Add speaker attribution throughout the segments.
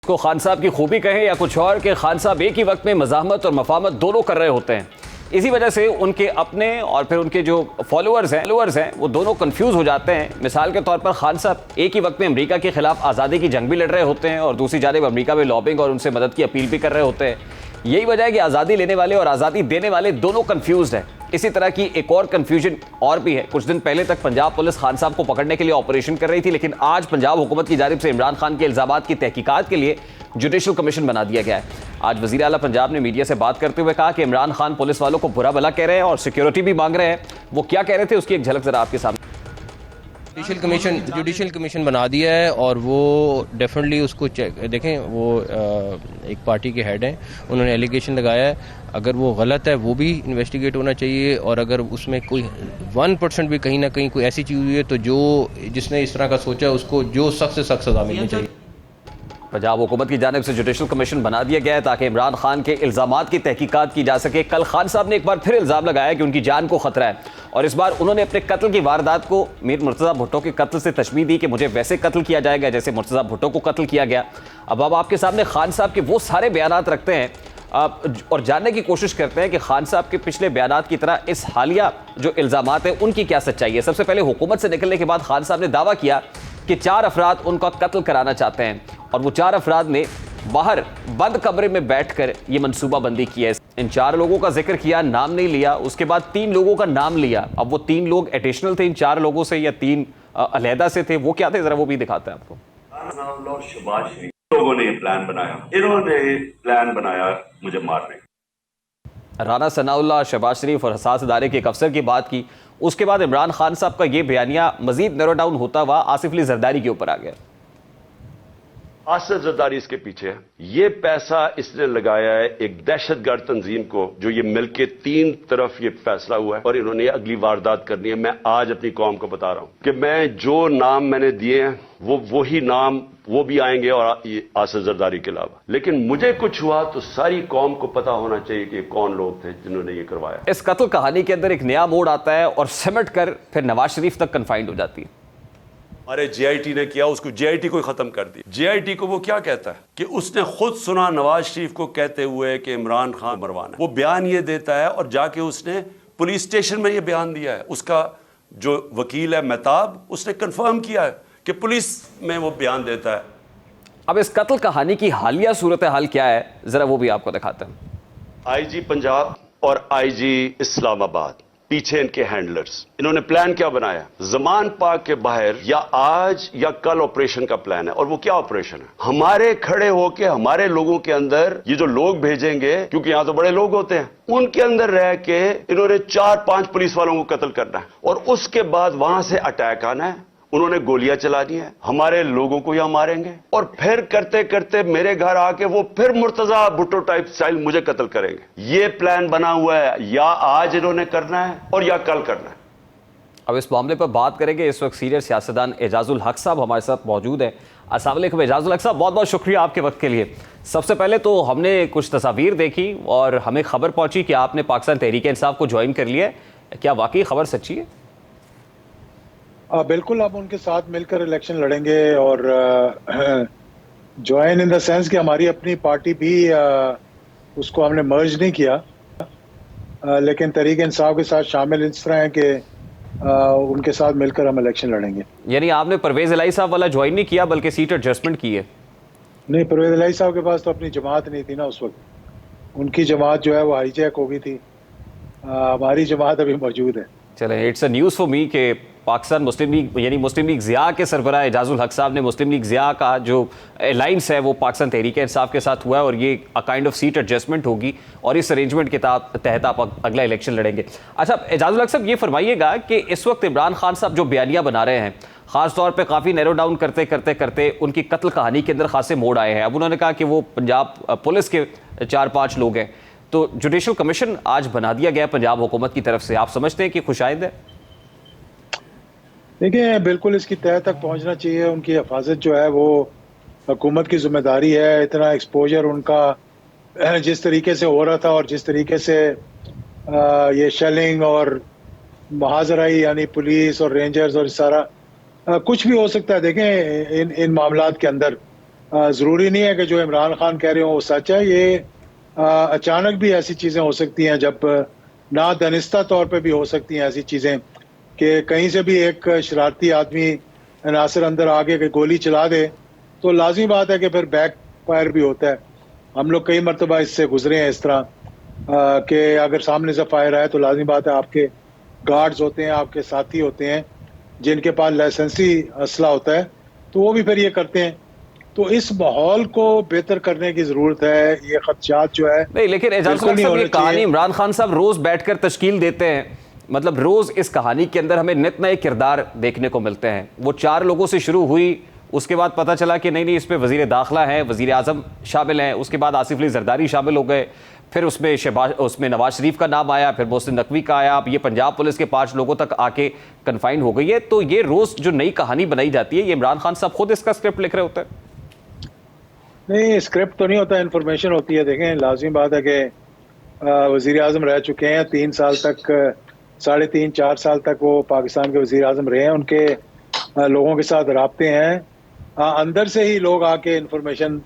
Speaker 1: को खान साहब की खूबी कहें या कुछ और, के खान साहब एक ही वक्त में मज़ाहमत और मफामत दोनों कर रहे होते हैं। इसी वजह से उनके अपने और फिर उनके जो फॉलोअर्स हैं वो दोनों कंफ्यूज हो जाते हैं। मिसाल के तौर पर खान साहब एक ही वक्त में अमेरिका के खिलाफ आज़ादी की जंग भी लड़ रहे होते हैं और दूसरी जानिब अमेरिका में लॉबिंग और उनसे मदद की अपील भी कर रहे होते हैं। यही वजह है कि आज़ादी लेने वाले और आज़ादी देने वाले दोनों कंफ्यूज हैं। इसी तरह की एक और कंफ्यूजन और भी है। कुछ दिन पहले तक पंजाब पुलिस खान साहब को पकड़ने के लिए ऑपरेशन कर रही थी, लेकिन आज पंजाब हुकूमत की जानिब से इमरान खान के इल्जामात की तहकीकात के लिए जुडिशल कमीशन बना दिया गया है। आज वज़ीर आला पंजाब ने मीडिया से बात करते हुए कहा कि इमरान खान पुलिस वालों को बुरा भला कह रहे हैं और सिक्योरिटी भी मांग रहे हैं। वो क्या कह रहे थे उसकी एक झलक जरा आपके सामने।
Speaker 2: जुडिशल कमीशन बना दिया है और वो डेफिनेटली उसको चेक देखें। वो एक पार्टी के हेड हैं, उन्होंने एलिगेशन लगाया है। अगर वो गलत है वो भी इन्वेस्टिगेट होना चाहिए और अगर उसमें कोई 1% भी कहीं ना कहीं कोई ऐसी चीज़ हुई है तो जो जिसने इस तरह का सोचा है उसको जो सख्त से सख्त सजा मिलनी चाहिए।
Speaker 1: पंजाब हुकूमत की जानिब से जुडिशल कमीशन बना दिया गया है ताकि इमरान खान के इल्जामात की तहकीकात की जा सके। कल खान साहब ने एक बार फिर इल्ज़ाम लगाया कि उनकी जान को खतरा है और इस बार उन्होंने अपने कत्ल की वारदात को मीर मुर्तज़ा भुट्टो के कत्ल से तशबीह दी कि मुझे वैसे कत्ल किया जाएगा जैसे मुर्तज़ा भुट्टो को कत्ल किया गया। अब आपके सामने खान साहब के वो सारे बयानात रखते हैं और जानने की कोशिश करते हैं कि खान साहब के पिछले बयानात की तरह इस हालिया जो इल्ज़ामात है उनकी क्या सच्चाई है। सबसे पहले हुकूमत से निकलने के बाद खान साहब ने दावा किया कि 4 अफराद उनका कत्ल कराना चाहते हैं और वो 4 अफराद ने बाहर बंद कमरे में बैठकर ये मनसूबाबंदी की है। इन 4 लोगों का जिक्र किया, नाम नहीं लिया। उसके बाद 3 लोगों का नाम लिया। अब वो 3 लोग एडिशनल थे इन 4 लोगों से या 3 अलहदा से थे, वो क्या थे जरा वो भी दिखाते हैं आपको।
Speaker 3: लोगों ने प्लान बनाया, इन्होंने प्लान बनाया मुझे मारने।
Speaker 1: राना सनाउल्लाह, शहबाज शरीफ और हसास इदारे के एक अफसर की बात की। उसके बाद इमरान खान साहब का ये बयानिया मजीद नैरो डाउन होता हुआ आसिफ अली जरदारी के ऊपर आ गया।
Speaker 3: आसिफ जरदारी इसके पीछे है। ये पैसा इसने लगाया है एक दहशतगर्द तंजीम को, जो ये मिलके 3 तरफ ये फैसला हुआ है और इन्होंने अगली वारदात करनी है। मैं आज अपनी कौम को बता रहा हूं कि मैं जो नाम मैंने दिए हैं वही नाम वो भी आएंगे और आसिफ जरदारी के अलावा। लेकिन मुझे कुछ हुआ तो सारी कौम को पता होना चाहिए कि कौन लोग थे जिन्होंने ये करवाया।
Speaker 1: इस कत्ल कहानी के अंदर एक नया मोड़ आता है और सिमट कर फिर नवाज शरीफ तक कन्फाइंड हो जाती है।
Speaker 3: हमारे जेआईटी ने किया, उसको जेआईटी को खत्म कर दिया। जेआईटी को वो क्या कहता है कि उसने खुद सुना नवाज शरीफ को कहते हुए कि इमरान खान मरवाना। वो बयान ये देता है और जाके उसने पुलिस स्टेशन में ये बयान दिया है। उसका जो वकील है मेहताब, उसने कंफर्म किया है कि पुलिस में वो बयान देता है।
Speaker 1: अब इस कत्ल कहानी की हालिया सूरत हाल क्या है जरा वो भी आपको दिखाते हैं।
Speaker 3: आईजी पंजाब और आईजी इस्लामाबाद पीछे इनके हैंडलर्स, इन्होंने प्लान क्या बनाया? जमान पार्क के बाहर या आज या कल ऑपरेशन का प्लान है। और वो क्या ऑपरेशन है? हमारे खड़े होके हमारे लोगों के अंदर ये जो लोग भेजेंगे, क्योंकि यहां तो बड़े लोग होते हैं, उनके अंदर रह के इन्होंने 4-5 पुलिस वालों को कत्ल करना है और उसके बाद वहां से अटैक आना है। उन्होंने गोलियां चलानी है, हमारे लोगों को यहां मारेंगे और फिर करते करते मेरे घर आके वो फिर मुर्तजा भुट्टो टाइप स्टाइल मुझे कत्ल करेंगे। ये प्लान बना हुआ है, या आज इन्होंने करना है और या कल करना है।
Speaker 1: अब इस मामले पर बात करेंगे। इस वक्त सीनियर सियासतदान एजाजुल हक साहब हमारे साथ मौजूद हैं। अस्सलाम वालेकुम एजाजुल हक साहब, बहुत बहुत शुक्रिया आपके वक्त के लिए। सबसे पहले तो हमने कुछ तस्वीर देखी और हमें खबर पहुंची कि आपने पाकिस्तान तहरीक इंसाफ को ज्वाइन कर लिया है। क्या वाकई खबर सच्ची है?
Speaker 4: बिल्कुल, आप उनके साथ मिलकर इलेक्शन लड़ेंगे और ज्वाइन इन द सेंस कि हमारी अपनी पार्टी भी उसको हमने मर्ज नहीं किया, लेकिन तहरीक इंसाफ के साथ शामिल इस तरह है कि उनके साथ मिलकर हम इलेक्शन लड़ेंगे।
Speaker 1: यानी आपने परवेज इलाही साहब वाला ज्वाइन नहीं किया बल्कि सीट एडजस्टमेंट की है?
Speaker 4: नहीं, परवेज इलाही साहब के पास तो अपनी जमात नहीं थी ना उस वक्त। उनकी जमात जो है वो हाईजैक हो गई थी। हमारी जमात अभी मौजूद है।
Speaker 1: चले, it's a news for me कि पाकिस्तान मुस्लिम लीग यानी मुस्लिम लीग ज़िया के सरबराह एजाजुल हक साहब ने मुस्लिम लीग ज़िया का जो अलाइंस है वो पाकिस्तान तहरीक इंसाफ के साथ हुआ है और ये a kind of seat adjustment होगी और इस अरेंजमेंट के तहत आप अगला इलेक्शन लड़ेंगे। अच्छा एजाजुल हक साहब, ये फरमाइएगा कि इस वक्त इमरान खान साहब जो बयानिया बना रहे हैं, ख़ास तौर पे काफ़ी नैरो डाउन करते करते करते उनकी कत्ल कहानी के अंदर खासे मोड़ आए हैं। अब उन्होंने कहा कि वो पंजाब पुलिस के 4-5 लोग हैं, तो जुडिशल कमीशन आज बना दिया गया पंजाब हुकूमत की तरफ से। आप समझते हैं कि खुशाइंद है?
Speaker 4: देखिए, बिल्कुल इसकी तह तक पहुंचना चाहिए। उनकी हिफाजत जो है वो हुकूमत की जिम्मेदारी है। इतना एक्सपोजर उनका जिस तरीके से हो रहा था और जिस तरीके से ये शेलिंग और महाजराई यानी पुलिस और रेंजर्स और सारा कुछ भी हो सकता है। देखें इन मामलात के अंदर ज़रूरी नहीं है कि जो इमरान खान कह रहे हो वो सच है। ये अचानक भी ऐसी चीज़ें हो सकती हैं, जब ना दानिस्ता तौर पे भी हो सकती हैं ऐसी चीज़ें कि कहीं से भी एक शरारती आदमी नासिर अंदर आके के गोली चला दे, तो लाजमी बात है कि फिर बैक फायर भी होता है। हम लोग कई मरतबा इससे गुजरे हैं इस तरह कि अगर सामने से फायर आए तो लाजमी बात है आपके गार्ड्स होते हैं, आपके साथी होते हैं जिनके पास लाइसेंसी असला होता है, तो वो भी फिर ये करते हैं। तो इस माहौल को बेहतर करने की जरूरत है। ये खदशात जो है
Speaker 1: नहीं, लेकिन एजाज
Speaker 4: बिल्कुल नहीं
Speaker 1: साहब ये
Speaker 4: होने
Speaker 1: कहानी
Speaker 4: चाहिए।
Speaker 1: इमरान खान साहब रोज बैठकर तश्कील देते हैं, मतलब रोज इस कहानी के अंदर हमें नित नए किरदार देखने को मिलते हैं। वो 4 लोगों से शुरू हुई, उसके बाद पता चला कि नहीं इस पे वजीर दाखिला है, वजीर आजम शामिल हैं, उसके बाद आसिफ अली जरदारी शामिल हो गए, फिर उसमें नवाज शरीफ का नाम आया, फिर मोहसिन नकवी का आया, अब ये पंजाब पुलिस के 5 लोगों तक आके कन्फाइंड हो गई है। तो ये रोज जो नई कहानी बनाई जाती है, ये इमरान खान साहब खुद इसका स्क्रिप्ट लिख रहे होते हैं?
Speaker 4: नहीं, स्क्रिप्ट तो नहीं होता, इन्फॉर्मेशन होती है। देखें, लाजमी बात है कि वजीर आजम रह चुके हैं 3 साल तक, 3.5-4 साल तक वो पाकिस्तान के वजीर आजम रहे हैं। उनके लोगों के साथ राब्ते हैं, अंदर से ही लोग आके इन्फॉर्मेशन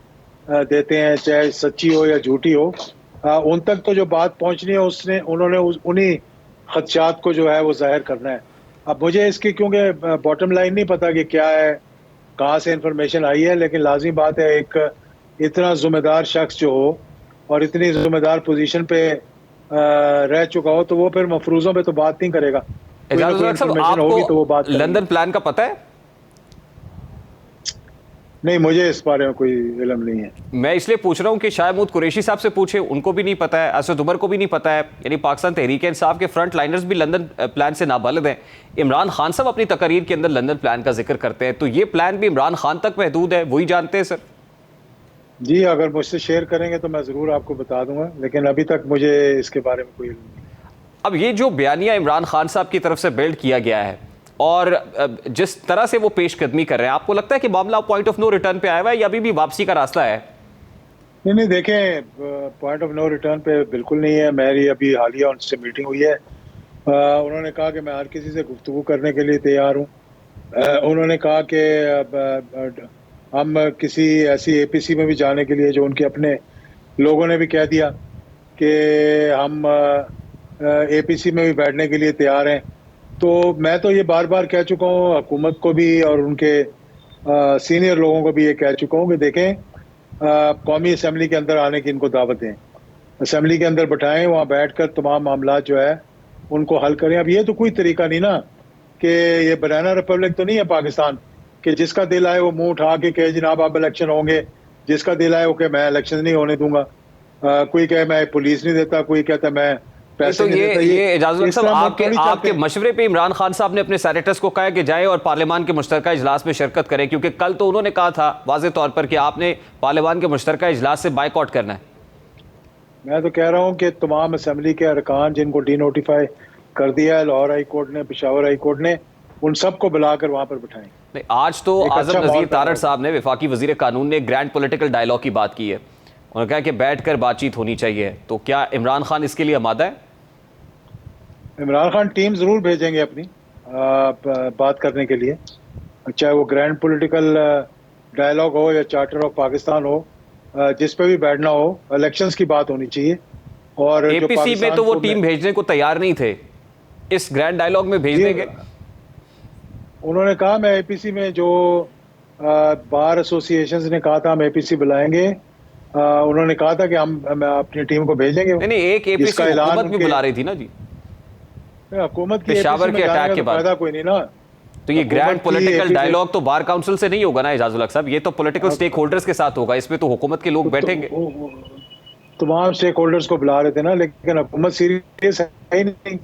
Speaker 4: देते हैं, चाहे सच्ची हो या झूठी हो। उन तक तो जो बात पहुंचनी है उन्होंने उन्हीं खदशात को जो है वो जाहिर करना है। अब मुझे इसकी क्योंकि बॉटम लाइन नहीं पता कि क्या है, कहाँ से इन्फॉर्मेशन आई है, लेकिन लाजमी बात है एक इतना जिम्मेदार शख्स जो हो और इतनी जिम्मेदार पोजीशन पे रह चुका हो, तो वो फिर मफरूजों पे तो बात नहीं करेगा। कोई ना कोई इन्फॉर्मेशन होगी तो वो बात करेगा।
Speaker 1: लंदन प्लान का पता है?
Speaker 4: नहीं, मुझे इस बारे में कोई इल्म नहीं है।
Speaker 1: मैं इसलिए पूछ रहा हूं कि शाह महमूद कुरैशी साहब से पूछे, उनको भी नहीं पता है, असद उमर को भी नहीं पता है, यानी पाकिस्तान तहरीक-ए-इंसाफ के फ्रंट लाइनर्स भी लंदन प्लान से नाबालिग हैं। इमरान खान साहब अपनी तकरीर के अंदर लंदन प्लान का जिक्र करते हैं, तो ये प्लान भी इमरान खान तक महदूद है, वही जानते हैं सर?
Speaker 4: जी, अगर मुझसे शेयर करेंगे तो मैं ज़रूर आपको बता दूंगा, लेकिन अभी तक मुझे इसके बारे में कोई इल्म नहीं।
Speaker 1: अब ये जो बयानिया इमरान खान साहब की तरफ से बिल्ड किया गया है और जिस तरह से वो पेशकदमी कर रहे हैं, आपको लगता है कि मामला पॉइंट ऑफ नो रिटर्न पे आया हुआ है या अभी भी वापसी का रास्ता है?
Speaker 4: नहीं, देखें, पॉइंट ऑफ नो रिटर्न पे बिल्कुल नहीं है। मेरी अभी हालिया उनसे मीटिंग हुई है, उन्होंने कहा कि मैं हर किसी से गुफ्तगू करने के लिए तैयार हूँ। उन्होंने कहा कि हम किसी ऐसी APC में भी जाने के लिए, जो उनके अपने लोगों ने भी कह दिया कि हम APC में भी बैठने के लिए तैयार हैं। तो मैं तो ये बार बार कह चुका हूँ हुकूमत को भी और उनके सीनियर लोगों को भी ये कह चुका हूँ कि देखें, कौमी असम्बली के अंदर आने की इनको दावत दें, असम्बली के अंदर बैठाएं, वहाँ बैठकर तमाम मामला जो है उनको हल करें। अब ये तो कोई तरीका नहीं ना कि ये बनाना रिपब्लिक तो नहीं है पाकिस्तान कि जिसका दिल आए वो मुंह उठा के कहे जनाब आप इलेक्शन होंगे, जिसका दिल आए वो कहे मैं इलेक्शन नहीं होने दूंगा, कोई कहे मैं पुलिस नहीं देता, कोई कहता मैं पैसे
Speaker 1: तो
Speaker 4: नहीं देता।
Speaker 1: ये इजाजुल साहब, आपके
Speaker 4: आपके
Speaker 1: मशवरे पे इमरान खान साहब ने अपने सेनेटर्स को कहा कि जाएं और पार्लियामान के मुश्तरका इजलास में शिरकत करें, क्योंकि कल तो उन्होंने कहा था वाज़ेह तौर पर कि आपने पार्लियामान के मुश्तरका इजलास से बाइकआउट करना है।
Speaker 4: मैं तो कह रहा हूँ कि तमाम असम्बली के अरकान जिनको डीनोटिफाई कर दिया है लाहौर हाई कोर्ट ने, पेशावर हाई कोर्ट ने, उन सबको बुलाकर वहां पर बिठाएं।
Speaker 1: नहीं, आज तो
Speaker 4: एक
Speaker 1: आजम
Speaker 4: अच्छा
Speaker 1: नज़ीर
Speaker 4: माहौल
Speaker 1: तारड़
Speaker 4: पैदा
Speaker 1: साहब ने, वफाकी वजीर कानून ने ग्रैंड पॉलिटिकल डायलॉग की बात की है। उन्होंने कहा कि बैठकर बातचीत होनी चाहिए, तो क्या इमरान खान इसके लिए आमादा है?
Speaker 4: इमरान खान टीम जरूर भेजेंगे अपनी बात करने के लिए, चाहे वो ग्रैंड पॉलिटिकल डायलॉग हो या चार्टर ऑफ पाकिस्तान हो, जिस पे भी बैठना हो, इलेक्शंस की बात होनी चाहिए। और जो
Speaker 1: APC में
Speaker 4: पाकिस्तान
Speaker 1: तो वो
Speaker 4: को
Speaker 1: टीम भेजने को तैयार नहीं थे, इस ग्रैंड डायलॉग में भेज देंगे।
Speaker 4: उन्होंने कहा मैं APC में जो बार एसोसिएशंस ने कहा था हम APC बुलाएंगे, उन्होंने कहा था कि हम अपनी टीम को भेजेंगे।
Speaker 1: नहीं, एक APC हुकूमत भी बुला रही थी ना जी,
Speaker 4: हुकूमत की
Speaker 1: पेशावर के अटैक के बाद।
Speaker 4: फायदा कोई नहीं ना।
Speaker 1: तो ये ग्रैंड पॉलिटिकल डायलॉग तो बार काउंसिल से नहीं होगा ना इजाजुल हक साहब, ये तो पॉलिटिकल स्टेक होल्डर्स के साथ होगा, इसमें तो हुकूमत के लोग बैठेंगे।
Speaker 4: तमाम स्टेक होल्डर्स को बुला रहे थे ना, लेकिन हुकूमत सीरियस है ही नहीं।